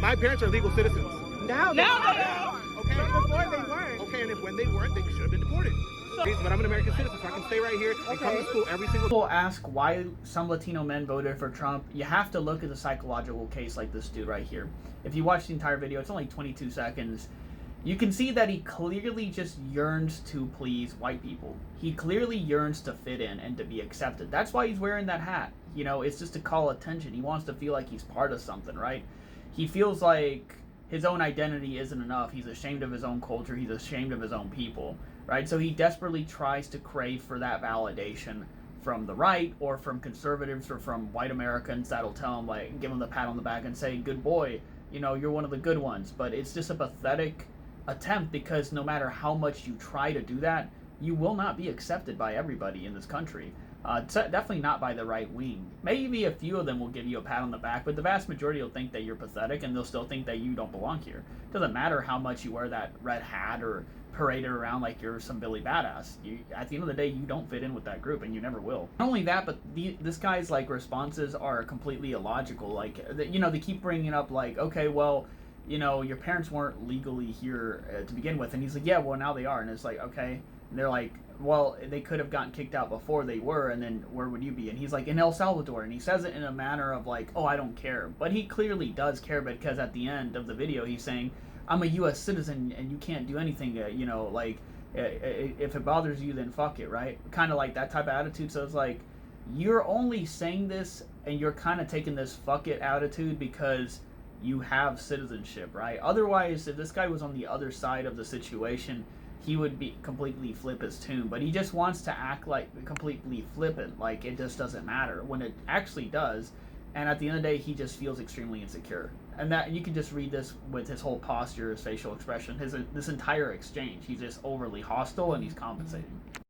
My parents are legal citizens. Now they are. Okay. But before they weren't. Okay, and if when they weren't, they should have been deported. But I'm an American citizen, so I can stay right here and come to school every single day. People ask why some Latino men voted for Trump. You have to look at the psychological case like this dude right here. If you watch the entire video, it's only 22 seconds. You can see that he clearly just yearns to please white people. He clearly yearns to fit in and to be accepted. That's why he's wearing that hat. You know, it's just to call attention. He wants to feel like he's part of something, right? He feels like his own identity isn't enough. He's ashamed of his own culture. He's ashamed of his own people, right? So he desperately tries to crave for that validation from the right or from conservatives or from white Americans that'll tell him, like, give him the pat on the back and say, good boy, you know, you're one of the good ones. But it's just a pathetic attempt, because no matter how much you try to do that, you will not be accepted by everybody in this country. Definitely not by the right wing. Maybe a few of them will give you a pat on the back, but the vast majority will think that you're pathetic, and they'll still think that you don't belong here. It doesn't matter how much you wear that red hat or parade it around like you're some Billy Badass. At the end of the day, you don't fit in with that group, and you never will. Not only that, but this guy's like responses are completely illogical. Like, you know, they keep bringing up like, okay, well, you know, your parents weren't legally here to begin with, and he's like, yeah, well, now they are, and it's like, okay, and they're like, well, they could have gotten kicked out before they were, and then where would you be? And he's like, in El Salvador, and he says it in a manner of like, oh, I don't care, but he clearly does care, because at the end of the video, he's saying, I'm a U.S. citizen, and you can't do anything, you know, like, if it bothers you, then fuck it, right? Kind of like that type of attitude. So it's like, you're only saying this, and you're kind of taking this fuck it attitude because you have citizenship, right? Otherwise, if this guy was on the other side of the situation, he would be completely flip his tune, but he just wants to act like completely flippant, like it just doesn't matter, when it actually does. And at the end of the day, he just feels extremely insecure, and that you can just read this with his whole posture, his facial expression, this entire exchange. He's just overly hostile, and he's compensating.